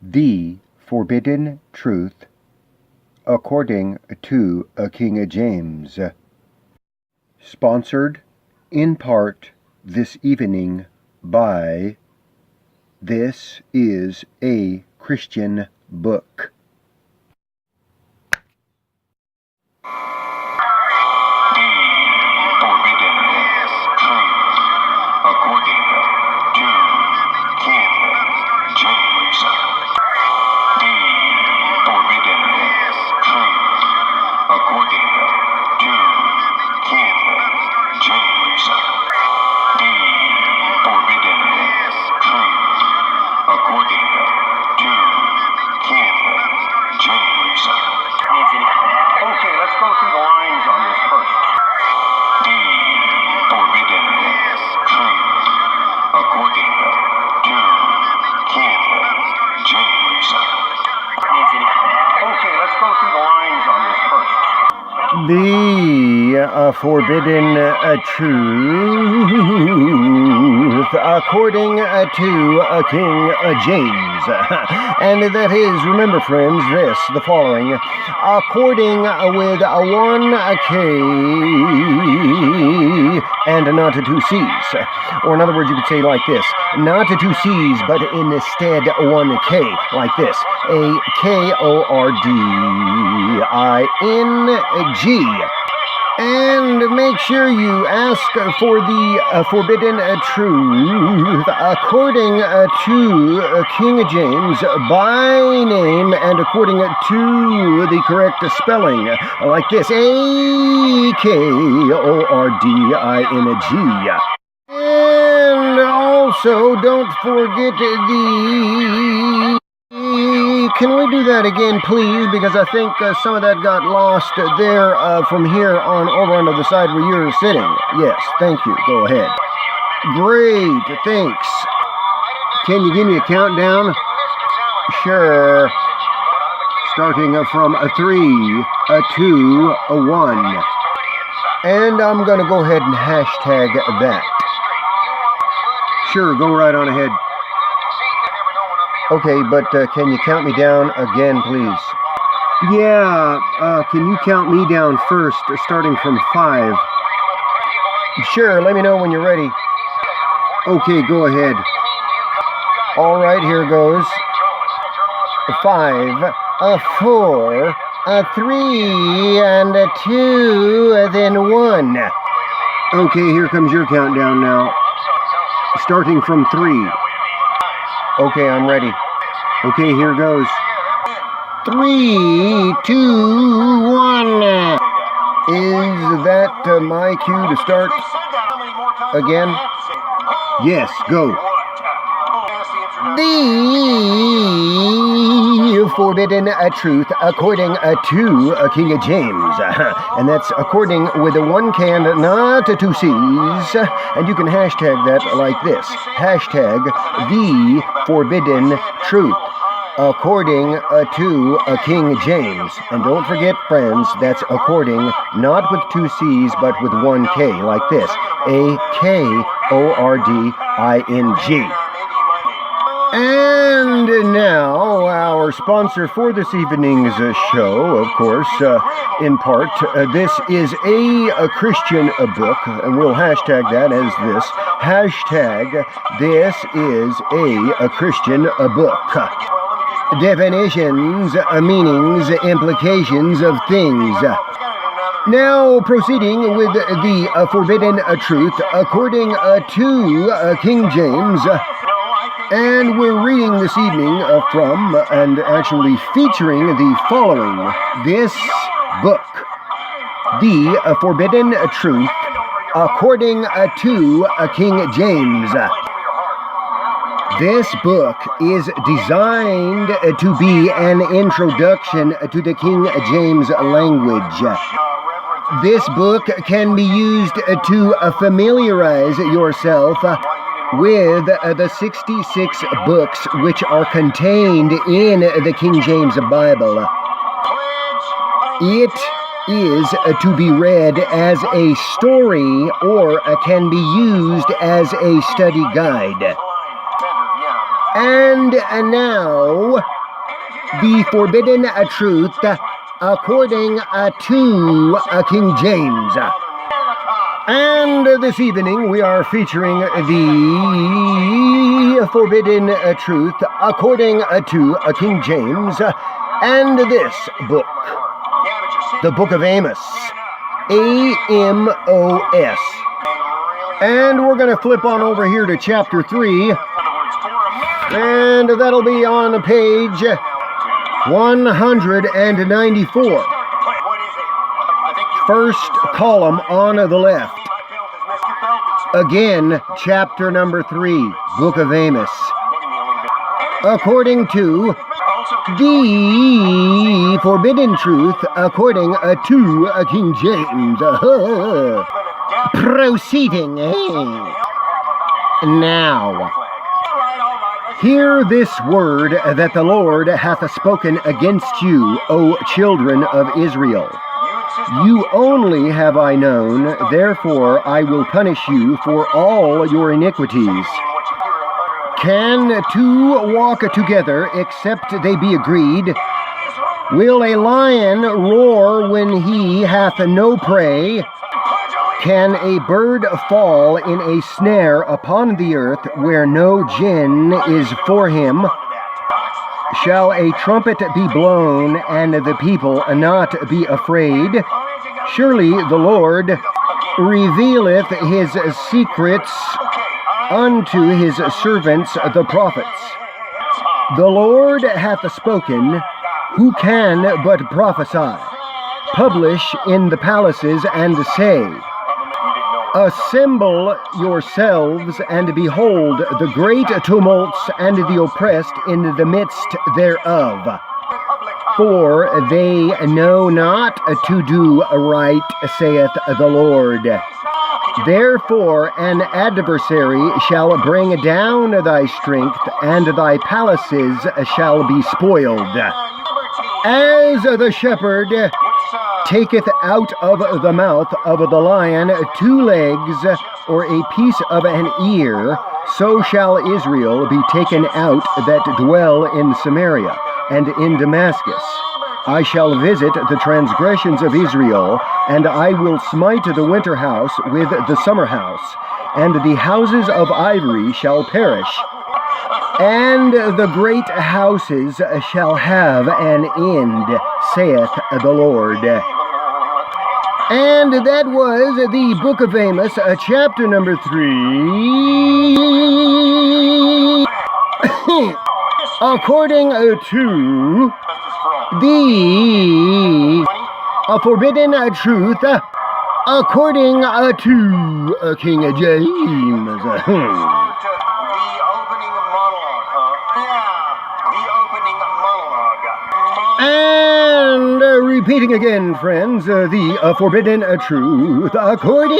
The Forbidden Truth, according to King James. Sponsored in part this evening by This is a Christian Book. The Forbidden Truth, according to King James. And that is, remember friends, the following, according with one K and not two C's. Or in other words, you could say like this, not two C's, but instead one K, like this, Akording. And make sure you ask for the forbidden truth according to King James by name and according to the correct spelling, like this, Akording. And also, don't forget the... Can we do that again, please? Because I think some of that got lost there from here on over onto the side where you're sitting. Yes, thank you. Go ahead. Great, thanks. Can you give me a countdown? Sure. Starting from 3, 2, 1. And I'm going to go ahead and hashtag that. Sure, go right on ahead. Okay, but can you count me down again, please? Yeah, can you count me down first, starting from 5? Sure, let me know when you're ready. Okay, go ahead. All right, here goes. 5, 4, 3, and 2, then 1. Okay, here comes your countdown now. Starting from 3. Okay, I'm ready. Okay, here goes. 3, 2, 1. Is that my cue to start again? Yes, go. The Forbidden Truth, according to King James. And that's according with one K and not two C's. And you can hashtag that like this. Hashtag the Forbidden Truth, according to King James. And don't forget, friends, that's according, not with two C's, but with one K, like this. Akording. And now, our sponsor for this evening's show, of course, in part, this is a Christian book, and we'll hashtag that as this. Hashtag, this is a Christian book. Definitions, meanings, implications of things. Now, proceeding with the Forbidden Truth, according to King James. And we're reading this evening from, and actually featuring, the following. This book, The Forbidden Truth, according to King James. This book is designed to be an introduction to the King James language. This book can be used to familiarize yourself with the 66 books which are contained in the King James Bible. It is to be read as a story or can be used as a study guide. And now, the forbidden truth according to King James. And this evening we are featuring the forbidden truth according to King James and this book, the book of Amos, A-M-O-S. And we're going to flip on over here to chapter 3, and that'll be on page 194. First column on the left. Again, chapter number 3, book of Amos. According to the forbidden truth, according to King James. Proceeding. Now, hear this word that the Lord hath spoken against you, O children of Israel. You only have I known, therefore I will punish you for all your iniquities. Can two walk together except they be agreed? Will a lion roar when he hath no prey? Can a bird fall in a snare upon the earth where no gin is for him? Shall a trumpet be blown, and the people not be afraid? Surely the Lord revealeth his secrets unto his servants the prophets. The Lord hath spoken, who can but prophesy? Publish in the palaces and say, assemble yourselves, and behold the great tumults and the oppressed in the midst thereof. For they know not to do right, saith the Lord. Therefore an adversary shall bring down thy strength, and thy palaces shall be spoiled. As the shepherd taketh out of the mouth of the lion 2 legs, or a piece of an ear, so shall Israel be taken out that dwell in Samaria and in Damascus. I shall visit the transgressions of Israel, and I will smite the winter house with the summer house, and the houses of ivory shall perish, and the great houses shall have an end, saith the Lord. And that was the book of Amos, chapter number 3, according to the forbidden truth, according to King James. And repeating again, friends, the forbidden truth according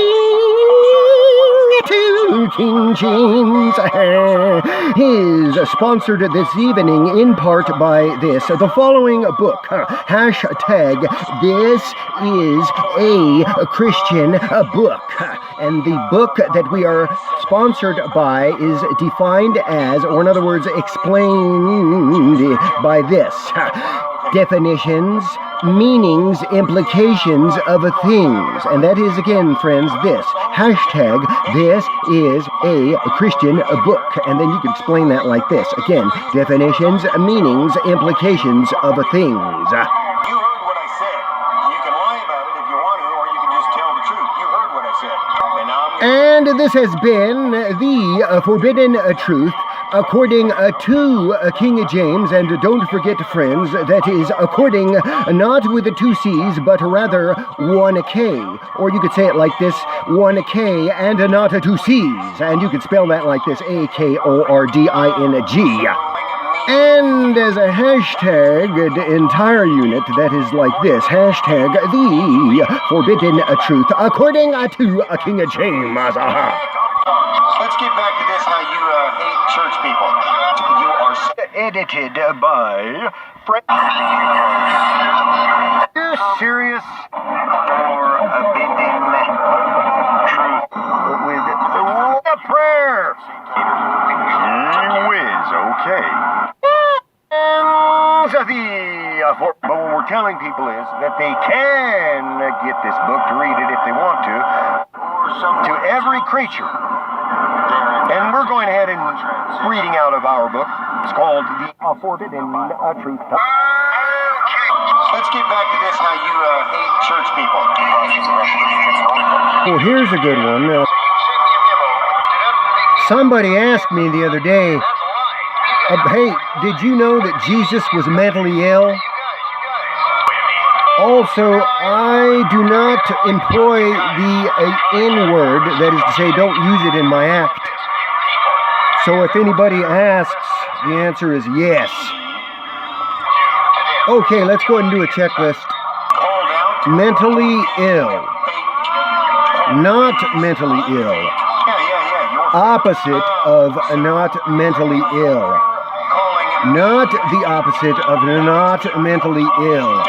to King James is sponsored this evening in part by this, the following book, hashtag this is a Christian book. And the book that we are sponsored by is defined as, or in other words, explained by this. Definitions, meanings, implications of things. And that is, again, friends, this. Hashtag, this is a Christian book. And then you can explain that like this. Again, definitions, meanings, implications of things. You heard what I said. You can lie about it if you want to, or you can just tell the truth. You heard what I said. And now And this has been the forbidden truth according to King James. And don't forget, friends, that is according not with the 2 C's, but rather 1 K. Or you could say it like this, 1 K and not 2 C's. And you could spell that like this, Akording. And as a hashtag, the entire unit, that is like this, hashtag the forbidden truth according to King James. let's get back to this, how you hate church people. You are Edited by Fred. You're serious? forbidden truth With the prayer. whiz, okay. okay. But what we're telling people is that they can get this book to read it if they want to every creature. And we're going ahead and reading out of our book. It's called The Afforded and Truth. Let's get back to this, how you hate church people. Well, here's a good one. Somebody asked me the other day, hey, did you know that Jesus was mentally ill? Also, I do not employ the N-word, that is to say, don't use it in my act. So if anybody asks, the answer is yes. Okay, let's go ahead and do a checklist. Mentally ill. Not mentally ill. Opposite of not mentally ill. Not the opposite of not mentally ill.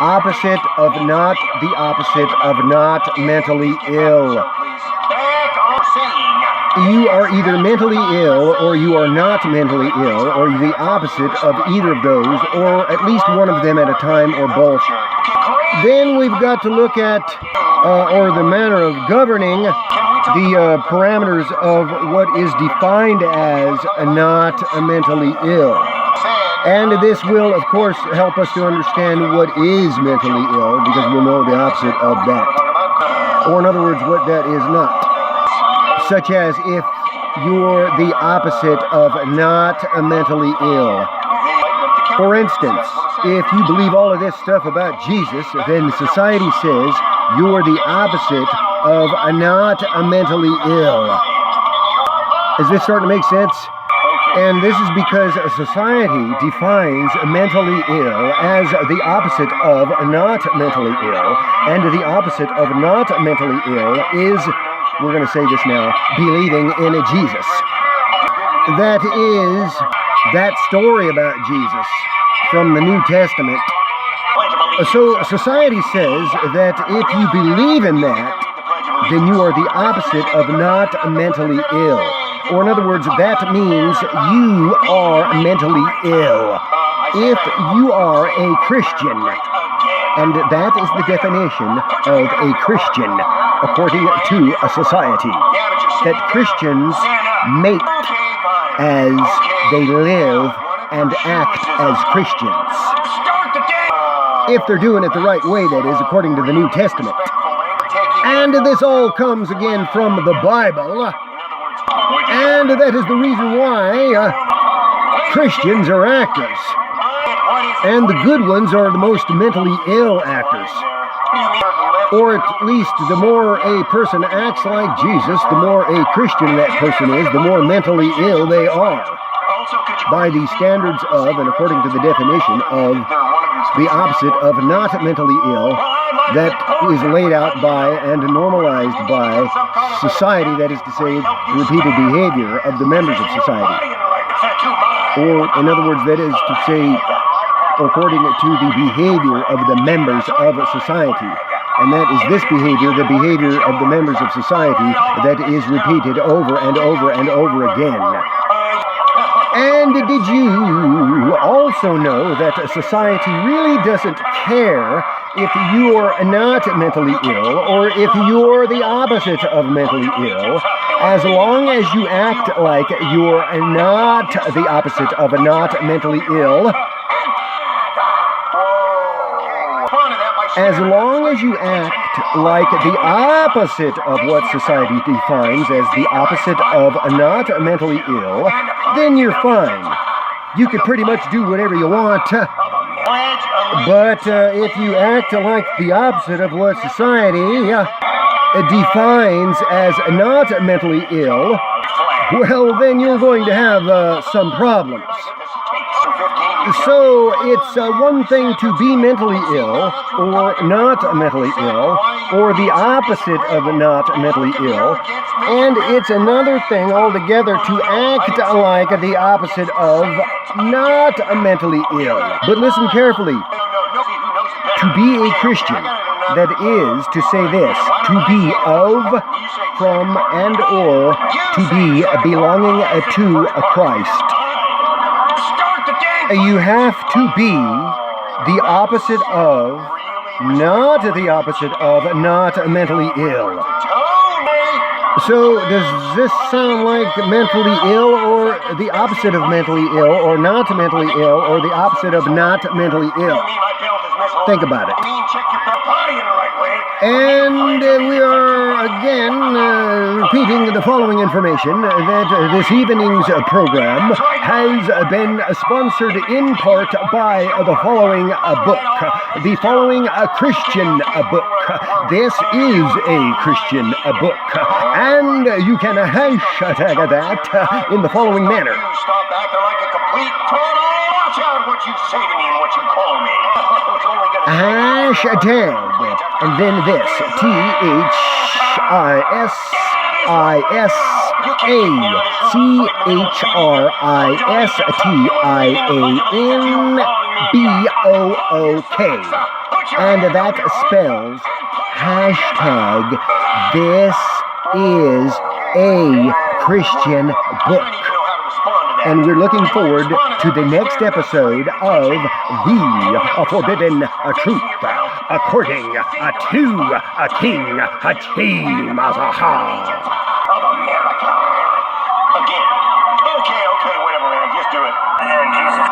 Opposite of not the opposite of not mentally ill. You are either mentally ill or you are not mentally ill, or the opposite of either of those, or at least one of them at a time, or both. Then we've got to look at, or the manner of governing the parameters of what is defined as not mentally ill. And this will, of course, help us to understand what is mentally ill, because we'll know the opposite of that. Or in other words, what that is not. Such as if you're the opposite of not mentally ill. For instance, if you believe all of this stuff about Jesus, then society says you're the opposite of not mentally ill. Is this starting to make sense? And this is because society defines mentally ill as the opposite of not mentally ill, and the opposite of not mentally ill is, we're going to say this now, believing in a Jesus. That is that story about Jesus from the New Testament. So society says that if you believe in that, then you are the opposite of not mentally ill. Or in other words, that means you are mentally ill. If you are a Christian, and that is the definition of a Christian, according to a society, that Christians make as they live and act as Christians. If they're doing it the right way, that is, according to the New Testament. And this all comes again from the Bible. And that is the reason why Christians are actors. And the good ones are the most mentally ill actors. Or at least the more a person acts like Jesus, the more a Christian that person is, the more mentally ill they are. By the standards of, and according to the definition of, the opposite of not mentally ill, that is laid out by and normalized by society, that is to say, repeated behavior of the members of society. Or, in other words, that is to say, according to the behavior of the members of society. And that is this behavior, the behavior of the members of society, that is repeated over and over and over again. And did you also know that society really doesn't care if you're not mentally ill or if you're the opposite of mentally ill, as long as you act like you're not the opposite of not mentally ill? As long as you act like the opposite of what society defines as the opposite of not mentally ill, then you're fine. You can pretty much do whatever you want. But if you act like the opposite of what society defines as not mentally ill, well, then you're going to have some problems. So it's one thing to be mentally ill or not mentally ill, or the opposite of not mentally ill, and it's another thing altogether to act like the opposite of not mentally ill. But listen carefully. To be a Christian, that is to say this, to be of, from, and or to be belonging to Christ. You have to be the opposite of, not the opposite of, not mentally ill. So does this sound like mentally ill, or the opposite of mentally ill, or not mentally ill, or the opposite of not mentally ill? Think about it. And we are again repeating the following information that this evening's program has been sponsored in part by the following book, the following Christian book. This is a Christian book, and you can hashtag that in the following manner. Stop acting like a complete total. Watch out what you say to me and what you call me. Hashtag, and then this, THISISTIANBOOK. And that spells hashtag this is a Christian book. And we're looking forward to the next episode of The Forbidden Truth, according to King Amos of America. Again. Okay, whatever, man. Just do it. And Jesus